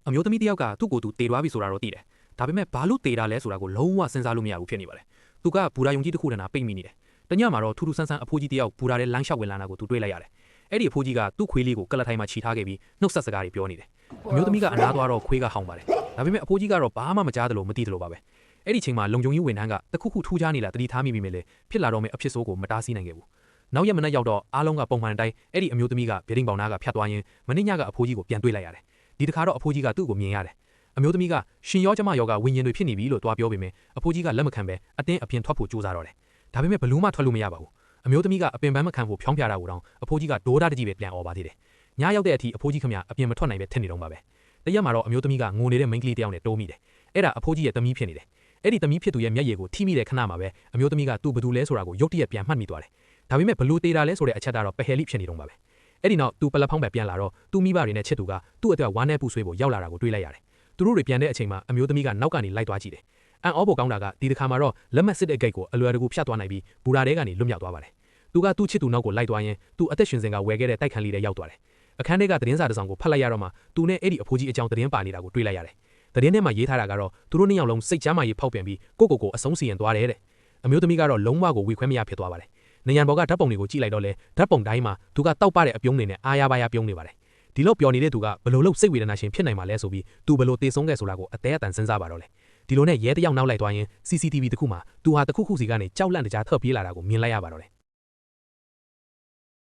အမျိုးသမီးတယောက်ကသူ့ကိုယ်သူတေသွားပြီဆိုတာတော့သိတယ်ဒါပေမဲ့ဘာလို့တေတာလဲဆိုတာကိုလုံးဝစဉ်းစားလို့မရဘူးဖြစ်နေပါတယ်သူကဘူရာယုံကြီးတစ်ခုတည်းနာပိတ်မိနေတယ်တညမှာတော့ထူးထူးဆန်းဆန်းအဖိုးကြီးတယောက်ဘူရာထဲလမ်းလျှောက်ဝင်လာတာကိုသူတွေ့လိုက်ရတယ်အဲ့ဒီအဖိုးကြီးကသူ့ခွေးလေးကိုကလထိုင်မှာခြိထားခဲ့ပြီးနှုတ်ဆက်စကားတွေပြောနေတယ်အမျိုးသမီးကအနားသွားတော့ခွေးကဟောင်ပါတယ်ဒါပေမဲ့အဖိုးကြီးကတော့ဘာမှမကြားသလိုမသိသလိုပါပဲအဲ့ဒီချိန်မှာလုံခြုံရေးဝန်ထမ်းကတခုခုထူးခြားနေလာတတိထားမိပြီမဲ့လေဖြစ်လာတော့မယ့်အဖြစ်ဆိုးကိုမတားဆီးနိုင်ခဲ့ဘူးနောက်ရက်မနေ့ရောက်တော့အားလုံးကပုံမှန်တိုင်းအဲ့ဒီအမျိုးသမီးကဗေဒင်းပေါင်နာကဖြတ်သွားရင်းမနေ့ညကအဖိုးကြီးကိုပြန်တွေ့လိုက်ရတယ်ဒီတစ်ခါတော့အဖိုးကြီးကသူ့ကိုမြင်ရတယ်အမျိုးသမီးကရှင်ရောကျမရောကဝိညာဉ်တွေဖြစ်နေပြီလို့တွားပြောပေမဲ့အဖိုးကြီးကလက်မခံပဲအတင်းအပြင်းထွက်ဖို့ကြိုးစားတော့တယ်ဒါပေမဲ့ဘလူးမှထွက်လို့မရပါဘူးအမျိုးသမီးကအပင်ပန်းမခံဖို့ဖြောင်းပြတာကိုတော့အဖိုးကြီးကဒိုးသားတကြီးပဲပြန်អော်ပါသေးတယ်ညရောက်တဲ့အထိအဖိုးကြီးခမအပြင်မထွက်နိုင်ပဲထင်နေတော့ပါပဲတရက်မှာတော့အမျိုးသမီးကငိုနေတဲ့မိန်းကလေးတယောက်နဲ့တိုးမိတယ်အဲ့ဒါအဖိုးကြီးရဲ့သမီးဖြစ်နေတယ်အဲ့ဒီသမီးဖြစ်သူရဲ့မျက်ရည်ကိုထိမိတဲ့ခဏမှာပဲအမျိုးသမီးကသူ့ဘသူလဲဆိုတာကိုရုတ်တရက်ပြန်မှတ်မိသွားတယ်ဒါပေမဲ့ဘလူးသေးတာလဲဆိုတဲ့အချက်ကတော့ပဟယ်လိဖြစ်နေတော့ပါပဲအဲ့ဒီနောက်သူပလက်ဖောင်းပဲပြန်လာတော့သူ့မိဘတွေနဲ့ချစ်သူကသူ့အတွက်ဝမ်းနဲ့ပူဆွေးဖို့ရောက်လာတာကိုတွေ့လိုက်ရတယ်သူတို့တွေပြန်တဲ့အချိန်မှာအမျိုးသမီးကနောက်ကနေလိုက်သွားကြည့်တယ်အန်အောဖို့ကောင်းတာကဒီတစ်ခါမှာတော့လက်မှတ်စစ်တဲ့ဂိတ်ကိုအလွယ်တကူဖြတ်သွားနိုင်ပြီးဘူရာတဲကနေလွတ်မြောက်သွားပါတယ်သူကသူ့ချစ်သူနောက်ကိုလိုက်သွားရင်သူအသက်ရှင်စဉ်ကဝယ်ခဲ့တဲ့တိုက်ခန်းလေးထဲရောက်သွားတယ်အခန်းထဲကသတင်းစာတစ်စောင်ကိုဖတ်လိုက်ရတော့မှသူနဲ့အဲ့ဒီအဖိုးကြီးအကြောင်းသတင်းပါနေတာကိုတွေ့လိုက်ရတယ်သတင်းထဲမှာရေးထားတာကတော့သူတို့နှစ်ယောက်လုံးစိတ်ချမ်းသာရေးဖောက်ပြန်ပြီးကိုအဆုံးစီရင်သွားတယ်တဲ့အမျိုးသမီးကတော့လုံးဝကိုဝေခွဲမရဖြစ်သွားပါတယ်နေရန်ဘော်ကဓာတ်ပုံတွေကိုကြည့်လိုက်တော့လေဓာတ်ပုံတိုင်းမှာသူကတောက်ပတဲ့အပြုံးတွေနဲ့အားရပါးရပြုံးနေပါတယ်ဒီလိုပျော်နေတဲ့သူကဘလို့လို့စိတ်ဝေဒနာရှင်ဖြစ်နိုင်မှာလဲဆိုပြီးသူဘလို့တေဆုံးခဲ့ဆိုတာကိုအသေးအတန်စဉ်းစားပါတော့လေဒီလိုနဲ့ရဲတယောက်နောက်လိုက်သွားရင် CCTV တခုမှာသူဟာတခုခုစီကနေကြောက်လန့်တကြားထွက်ပြေးလာတာကိုမြင်လိုက်ရပါတော့လေ